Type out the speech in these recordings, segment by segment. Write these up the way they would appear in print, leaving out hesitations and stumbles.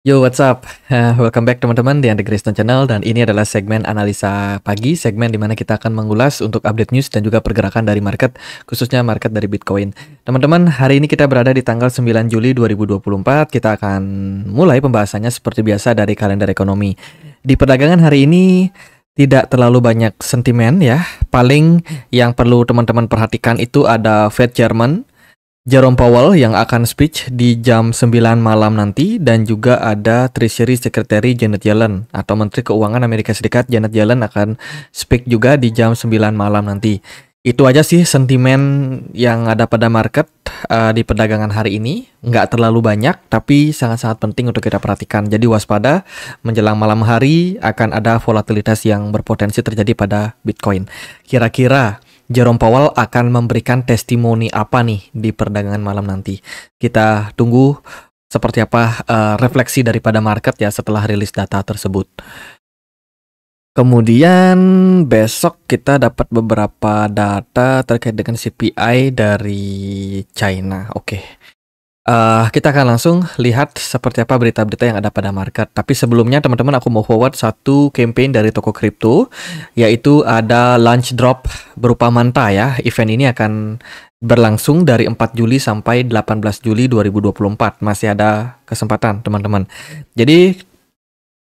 Yo, what's up? Welcome back teman-teman di Andre Kristen Channel, dan ini adalah segmen analisa pagi, segmen dimana kita akan mengulas untuk update news dan juga pergerakan dari market, khususnya market dari Bitcoin. Teman-teman, hari ini kita berada di tanggal 9 Juli 2024, kita akan mulai pembahasannya seperti biasa dari kalender ekonomi. Di perdagangan hari ini tidak terlalu banyak sentimen ya, paling yang perlu teman-teman perhatikan itu ada Fed Chairman Jerome Powell yang akan speech di jam 9 malam nanti, dan juga ada Treasury Secretary Janet Yellen atau Menteri Keuangan Amerika Serikat Janet Yellen akan speak juga di jam 9 malam nanti. Itu aja sih sentimen yang ada pada market di perdagangan hari ini. Nggak terlalu banyak, tapi sangat-sangat penting untuk kita perhatikan. Jadi waspada, menjelang malam hari akan ada volatilitas yang berpotensi terjadi pada Bitcoin. Kira-kira Jerome Powell akan memberikan testimoni apa nih di perdagangan malam nanti? Kita tunggu seperti apa refleksi daripada market ya setelah rilis data tersebut. Kemudian besok kita dapat beberapa data terkait dengan CPI dari China. Oke. Kita akan langsung lihat seperti apa berita-berita yang ada pada market. Tapi sebelumnya teman-teman, aku mau forward satu campaign dari toko kripto, yaitu ada launch drop berupa Manta ya. Event ini akan berlangsung dari 4 Juli sampai 18 Juli 2024. Masih ada kesempatan teman-teman. Jadi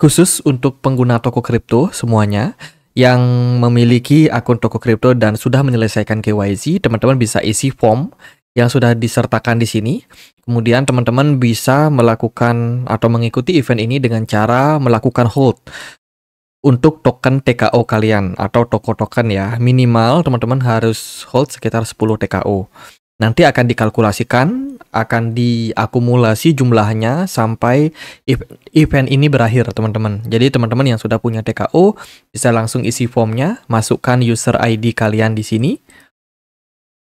khusus untuk pengguna toko kripto semuanya yang memiliki akun toko kripto dan sudah menyelesaikan KYC, teman-teman bisa isi form yang sudah disertakan di sini. Kemudian teman-teman bisa melakukan atau mengikuti event ini dengan cara melakukan hold untuk token TKO kalian atau toko token ya. Minimal teman-teman harus hold sekitar 10 TKO. Nanti akan dikalkulasikan, akan diakumulasi jumlahnya sampai event ini berakhir teman-teman. Jadi teman-teman yang sudah punya TKO bisa langsung isi formnya, masukkan user ID kalian di sini.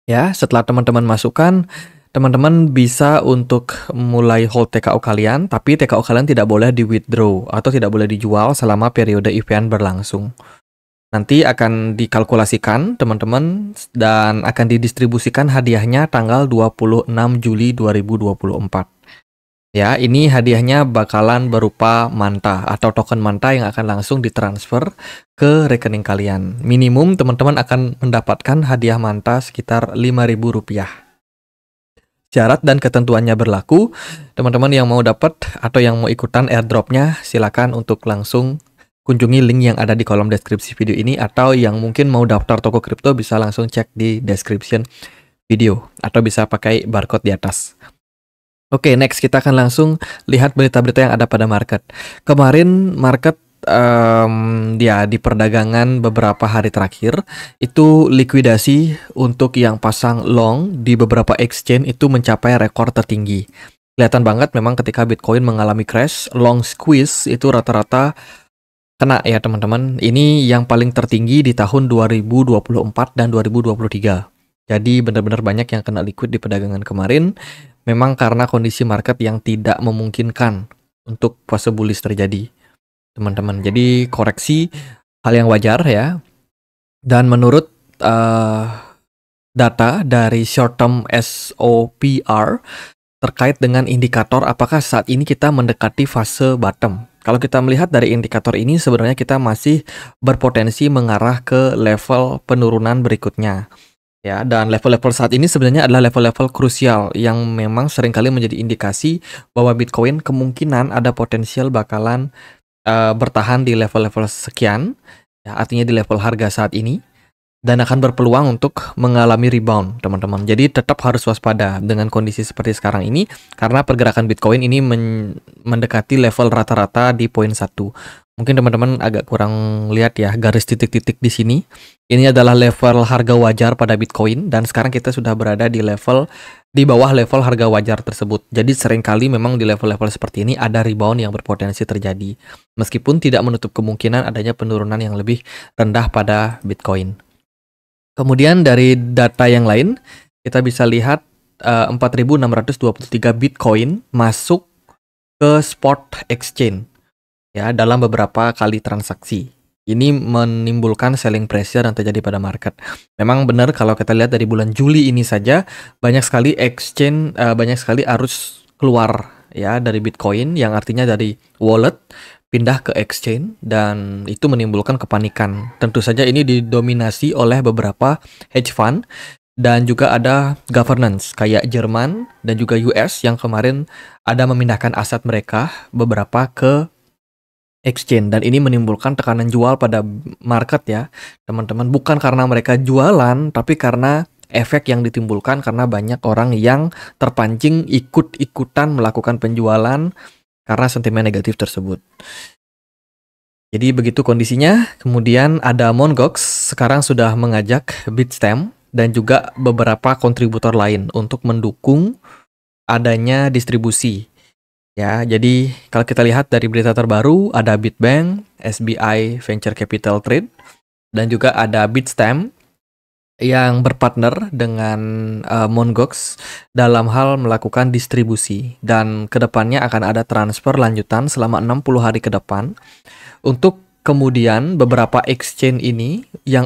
Ya, setelah teman-teman masukkan, teman-teman bisa untuk mulai hold TKO kalian, tapi TKO kalian tidak boleh di withdraw atau tidak boleh dijual selama periode event berlangsung. Nanti akan dikalkulasikan teman-teman dan akan didistribusikan hadiahnya tanggal 26 Juli 2024. Ya, ini hadiahnya bakalan berupa Manta atau token Manta yang akan langsung ditransfer ke rekening kalian. Minimum teman-teman akan mendapatkan hadiah Manta sekitar Rp5.000. Syarat dan ketentuannya berlaku. Teman-teman yang mau dapat atau yang mau ikutan airdropnya, silakan untuk langsung kunjungi link yang ada di kolom deskripsi video ini, atau yang mungkin mau daftar toko kripto bisa langsung cek di description video atau bisa pakai barcode di atas. Oke, next kita akan langsung lihat berita-berita yang ada pada market. Kemarin market ya di perdagangan beberapa hari terakhir itu likuidasi untuk yang pasang long di beberapa exchange itu mencapai rekor tertinggi. Kelihatan banget memang ketika Bitcoin mengalami crash, long squeeze itu rata-rata kena ya teman-teman. Ini yang paling tertinggi di tahun 2024 dan 2023. Jadi benar-benar banyak yang kena liquid di perdagangan kemarin. Memang karena kondisi market yang tidak memungkinkan untuk fase bullish terjadi, teman-teman. Jadi koreksi hal yang wajar ya. Dan menurut data dari short term SOPR terkait dengan indikator apakah saat ini kita mendekati fase bottom. Kalau kita melihat dari indikator ini, sebenarnya kita masih berpotensi mengarah ke level penurunan berikutnya. Ya, dan level-level saat ini sebenarnya adalah level-level krusial yang memang seringkali menjadi indikasi bahwa Bitcoin kemungkinan ada potensial bakalan bertahan di level-level sekian, ya, artinya di level harga saat ini, dan akan berpeluang untuk mengalami rebound, teman-teman. Jadi tetap harus waspada dengan kondisi seperti sekarang ini, karena pergerakan Bitcoin ini mendekati level rata-rata di poin 1. Mungkin teman-teman agak kurang lihat ya garis titik-titik di sini. Ini adalah level harga wajar pada Bitcoin, dan sekarang kita sudah berada di level di bawah level harga wajar tersebut. Jadi seringkali memang di level-level seperti ini ada rebound yang berpotensi terjadi. Meskipun tidak menutup kemungkinan adanya penurunan yang lebih rendah pada Bitcoin. Kemudian dari data yang lain, kita bisa lihat 4.623 Bitcoin masuk ke spot exchange ya dalam beberapa kali transaksi. Ini menimbulkan selling pressure yang terjadi pada market. Memang benar kalau kita lihat dari bulan Juli ini saja banyak sekali exchange, banyak sekali arus keluar ya dari Bitcoin yang artinya dari wallet pindah ke exchange dan itu menimbulkan kepanikan. Tentu saja ini didominasi oleh beberapa hedge fund dan juga ada governance kayak Jerman dan juga US yang kemarin ada memindahkan aset mereka beberapa ke exchange dan ini menimbulkan tekanan jual pada market ya teman-teman, bukan karena mereka jualan tapi karena efek yang ditimbulkan karena banyak orang yang terpancing ikut-ikutan melakukan penjualan karena sentimen negatif tersebut. Jadi begitu kondisinya. Kemudian ada Mt. Gox sekarang sudah mengajak Bitstamp dan juga beberapa kontributor lain untuk mendukung adanya distribusi. Ya, jadi kalau kita lihat dari berita terbaru ada Bitbank, SBI Venture Capital Trade, dan juga ada Bitstamp yang berpartner dengan Mt. Gox dalam hal melakukan distribusi. Dan kedepannya akan ada transfer lanjutan selama 60 hari ke depan untuk kemudian beberapa exchange ini yang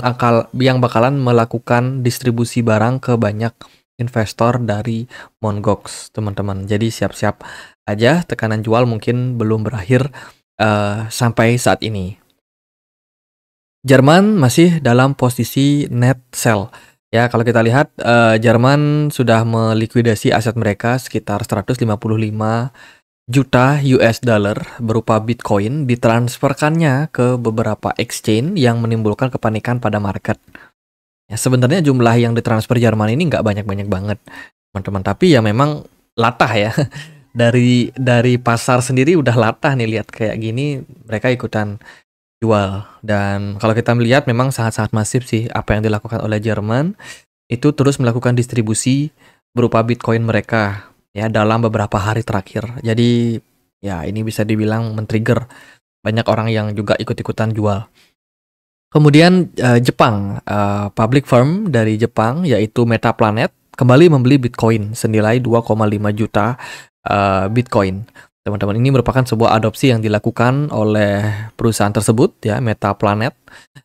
bakalan melakukan distribusi barang ke banyak investor dari Mt. Gox, teman-teman. Jadi siap-siap aja, tekanan jual mungkin belum berakhir sampai saat ini. Jerman masih dalam posisi net sell. Ya, kalau kita lihat Jerman sudah melikuidasi aset mereka sekitar 155 juta US dollar berupa Bitcoin ditransferkannya ke beberapa exchange yang menimbulkan kepanikan pada market. Ya, sebenarnya jumlah yang ditransfer Jerman ini nggak banyak-banyak banget, teman-teman. Tapi ya memang latah ya. Dari pasar sendiri udah latah nih, lihat kayak gini mereka ikutan jual. Dan kalau kita melihat memang sangat-sangat masif sih apa yang dilakukan oleh Jerman, itu terus melakukan distribusi berupa Bitcoin mereka ya dalam beberapa hari terakhir. Jadi ya ini bisa dibilang men-trigger banyak orang yang juga ikut-ikutan jual. Kemudian Jepang, public firm dari Jepang yaitu Metaplanet kembali membeli Bitcoin senilai 2,5 juta Bitcoin. Teman-teman, ini merupakan sebuah adopsi yang dilakukan oleh perusahaan tersebut ya, Metaplanet,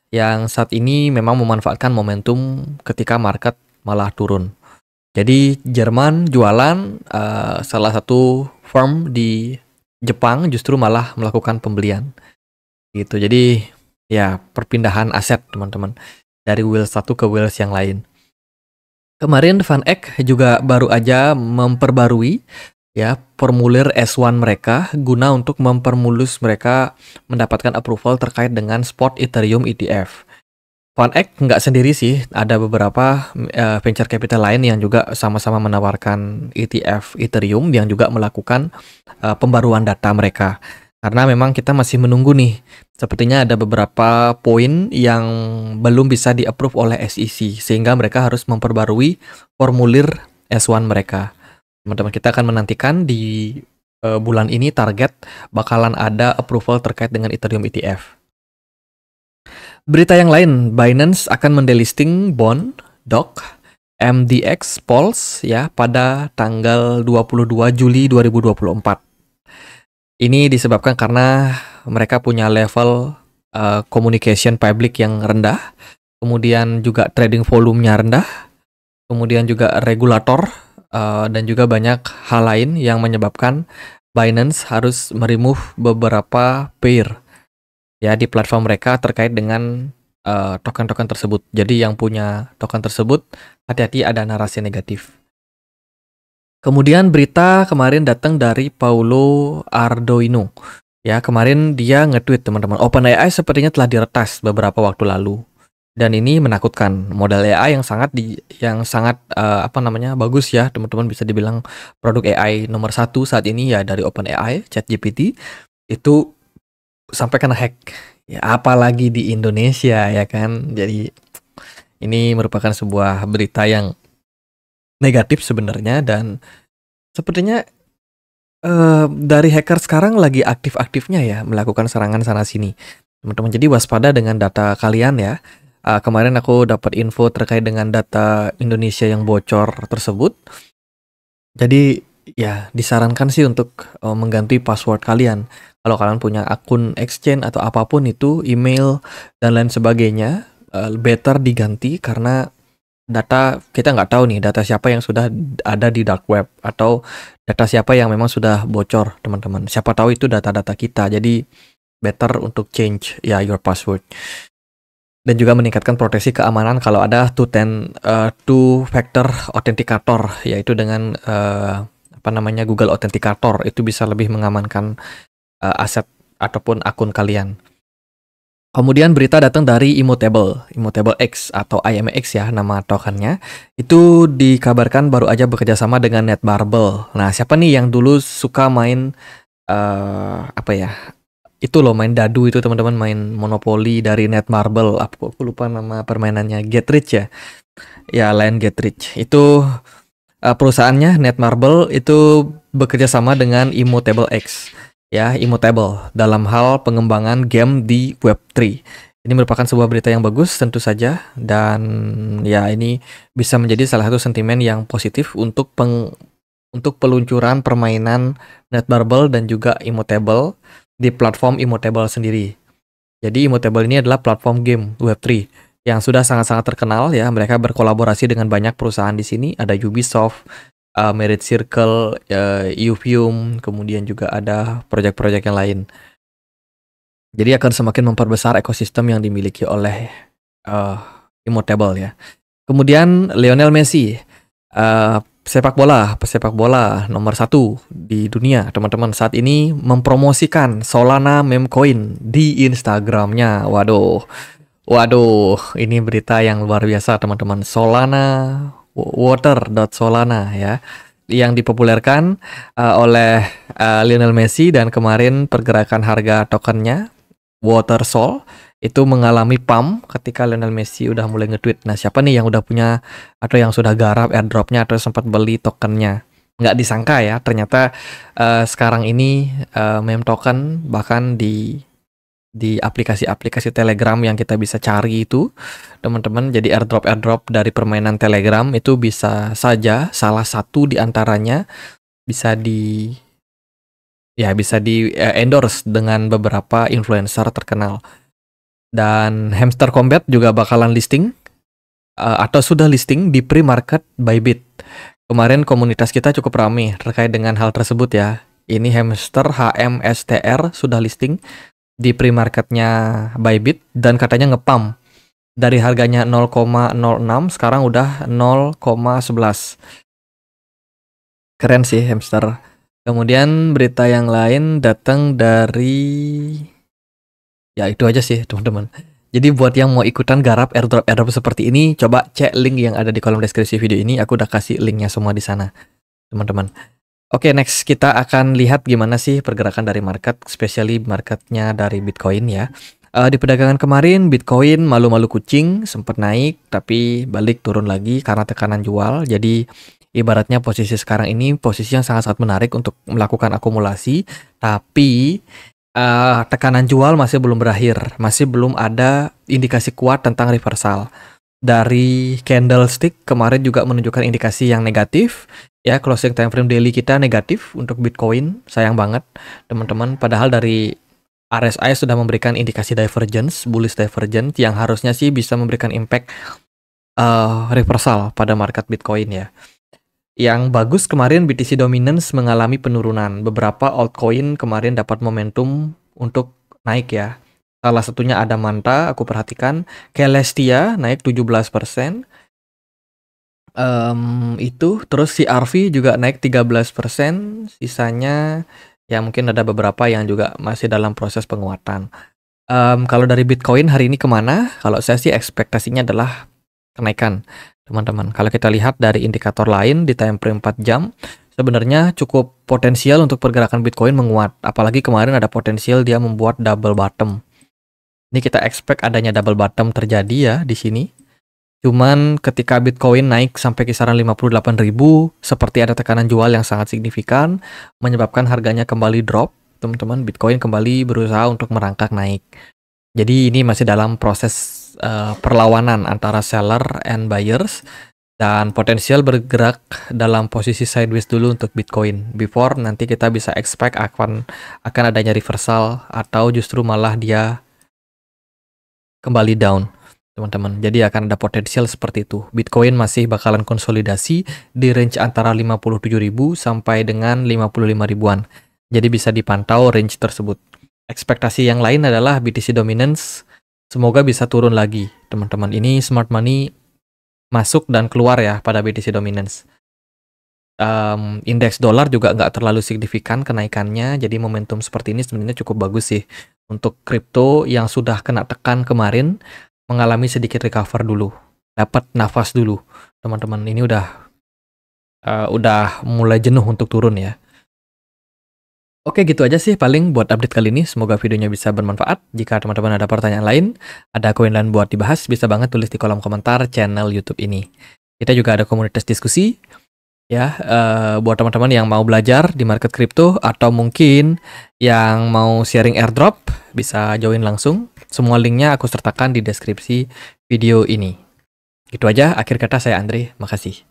yang saat ini memang memanfaatkan momentum ketika market malah turun. Jadi Jerman jualan, salah satu firm di Jepang justru malah melakukan pembelian. Gitu. Jadi ya perpindahan aset teman-teman dari wheels satu ke wheels yang lain. Kemarin VanEck juga baru aja memperbarui ya formulir S1 mereka guna untuk mempermulus mereka mendapatkan approval terkait dengan spot Ethereum ETF. VanEck nggak sendiri sih, ada beberapa venture capital lain yang juga sama-sama menawarkan ETF Ethereum yang juga melakukan pembaruan data mereka. Karena memang kita masih menunggu nih, sepertinya ada beberapa poin yang belum bisa di-approve oleh SEC, sehingga mereka harus memperbarui formulir S1 mereka. Teman-teman, kita akan menantikan di bulan ini target bakalan ada approval terkait dengan Ethereum ETF. Berita yang lain, Binance akan mendelisting bond DOC MDX Pulse ya pada tanggal 22 Juli 2024. Ini disebabkan karena mereka punya level communication public yang rendah, kemudian juga trading volumenya rendah, kemudian juga regulator dan juga banyak hal lain yang menyebabkan Binance harus meremove beberapa pair ya di platform mereka terkait dengan token-token tersebut. Jadi yang punya token tersebut hati-hati ada narasi negatif. Kemudian berita kemarin datang dari Paulo Ardoino. Ya, kemarin dia nge-tweet teman-teman, OpenAI sepertinya telah diretas beberapa waktu lalu. Dan ini menakutkan. Model AI yang sangat bagus ya, teman-teman, bisa dibilang produk AI nomor 1 saat ini ya dari OpenAI, ChatGPT itu sampai kena hack. Ya, apalagi di Indonesia ya kan. Jadi ini merupakan sebuah berita yang negatif sebenarnya, dan sepertinya dari hacker sekarang lagi aktif-aktifnya ya melakukan serangan sana sini, teman-teman. Jadi waspada dengan data kalian ya. Kemarin aku dapat info terkait dengan data Indonesia yang bocor tersebut. Jadi ya disarankan sih untuk mengganti password kalian. Kalau kalian punya akun exchange atau apapun itu, email dan lain sebagainya, better diganti karena data kita nggak tahu nih data siapa yang sudah ada di dark web atau data siapa yang memang sudah bocor, teman-teman. Siapa tahu itu data-data kita. Jadi better untuk change ya your password. Dan juga meningkatkan proteksi keamanan kalau ada two factor authenticator, yaitu dengan Google Authenticator. Itu bisa lebih mengamankan aset ataupun akun kalian. Kemudian berita datang dari Immutable X atau IMX ya nama tokennya. Itu dikabarkan baru aja bekerja sama dengan Netmarble. Nah, siapa nih yang dulu suka main itu loh, main dadu itu teman-teman, main Monopoly dari Netmarble. Aku lupa nama permainannya, Get Rich ya. Ya, lain Get Rich. Itu perusahaannya Netmarble itu bekerja sama dengan Immutable X. Ya, Immutable dalam hal pengembangan game di Web3. Ini merupakan sebuah berita yang bagus tentu saja, dan ya ini bisa menjadi salah satu sentimen yang positif untuk peluncuran permainan Netmarble dan juga Immutable di platform Immutable sendiri. Jadi Immutable ini adalah platform game Web3 yang sudah sangat-sangat terkenal ya. Mereka berkolaborasi dengan banyak perusahaan di sini, ada Ubisoft, Merit Circle, Uvium, kemudian juga ada proyek-proyek yang lain. Jadi akan semakin memperbesar ekosistem yang dimiliki oleh Immutable ya. Kemudian Lionel Messi, pesepak bola nomor 1 di dunia, teman-teman, saat ini mempromosikan Solana meme coin di Instagramnya. Waduh, ini berita yang luar biasa, teman-teman. Solana water.solana ya, yang dipopulerkan oleh Lionel Messi, dan kemarin pergerakan harga tokennya WaterSol itu mengalami pump ketika Lionel Messi udah mulai nge-tweet. Nah, siapa nih yang udah punya atau yang sudah garap airdropnya atau sempat beli tokennya? Nggak disangka ya, ternyata sekarang ini meme token bahkan di aplikasi-aplikasi Telegram yang kita bisa cari itu, teman-teman. Jadi airdrop dari permainan Telegram itu bisa saja salah satu di antaranya bisa di endorse dengan beberapa influencer terkenal. Dan Hamster Combat juga bakalan listing atau sudah listing di pre-market Bybit. Kemarin komunitas kita cukup ramai terkait dengan hal tersebut ya. Ini Hamster HMSTR sudah listing di pre-marketnya Bybit dan katanya ngepump dari harganya 0,06 sekarang udah 0,11. Keren sih Hamster. Kemudian berita yang lain datang dari ya itu aja sih, teman-teman. Jadi buat yang mau ikutan garap airdrop seperti ini, coba cek link yang ada di kolom deskripsi video ini. Aku udah kasih linknya semua di sana, teman-teman. Oke, next kita akan lihat gimana sih pergerakan dari market, especially marketnya dari Bitcoin ya. Di perdagangan kemarin Bitcoin malu-malu kucing, sempat naik tapi balik turun lagi karena tekanan jual. Jadi ibaratnya posisi sekarang ini posisi yang sangat-sangat menarik untuk melakukan akumulasi, tapi tekanan jual masih belum berakhir, masih belum ada indikasi kuat tentang reversal. Dari candlestick kemarin juga menunjukkan indikasi yang negatif. Ya, closing time frame daily kita negatif untuk Bitcoin, sayang banget teman-teman. Padahal dari RSI sudah memberikan indikasi divergence, bullish divergence, yang harusnya sih bisa memberikan impact reversal pada market Bitcoin ya. Yang bagus kemarin BTC Dominance mengalami penurunan. Beberapa altcoin kemarin dapat momentum untuk naik ya. Salah satunya ada Manta, aku perhatikan. Celestia naik 17%. Itu terus CRV juga naik 13%, sisanya ya mungkin ada beberapa yang juga masih dalam proses penguatan. Kalau dari Bitcoin hari ini kemana? Kalau saya sih ekspektasinya adalah kenaikan, teman-teman. Kalau kita lihat dari indikator lain di time frame 4 jam, sebenarnya cukup potensial untuk pergerakan Bitcoin menguat. Apalagi kemarin ada potensial dia membuat double bottom. Ini kita expect adanya double bottom terjadi ya di sini. Cuman ketika Bitcoin naik sampai kisaran 58.000, seperti ada tekanan jual yang sangat signifikan, menyebabkan harganya kembali drop, teman-teman. Bitcoin kembali berusaha untuk merangkak naik. Jadi ini masih dalam proses perlawanan antara seller and buyers, dan potensial bergerak dalam posisi sideways dulu untuk Bitcoin, before nanti kita bisa expect akan adanya reversal, atau justru malah dia kembali down. teman-teman. Jadi akan ada potensial seperti itu. Bitcoin masih bakalan konsolidasi di range antara 57.000 sampai dengan 55 ribuan. Jadi bisa dipantau range tersebut. Ekspektasi yang lain adalah BTC Dominance semoga bisa turun lagi, teman-teman. Ini smart money masuk dan keluar ya pada BTC Dominance. Indeks dolar juga nggak terlalu signifikan kenaikannya, jadi momentum seperti ini sebenarnya cukup bagus sih untuk kripto yang sudah kena tekan kemarin, mengalami sedikit recover dulu, dapat nafas dulu, teman-teman. Ini udah mulai jenuh untuk turun ya. Oke, gitu aja sih paling buat update kali ini. Semoga videonya bisa bermanfaat. Jika teman-teman ada pertanyaan lain, ada koin lain buat dibahas, bisa banget tulis di kolom komentar channel YouTube ini. Kita juga ada komunitas diskusi. Ya, buat teman-teman yang mau belajar di market crypto atau mungkin yang mau sharing airdrop, bisa join langsung. Semua linknya aku sertakan di deskripsi video ini. Gitu aja, akhir kata saya Andre, makasih.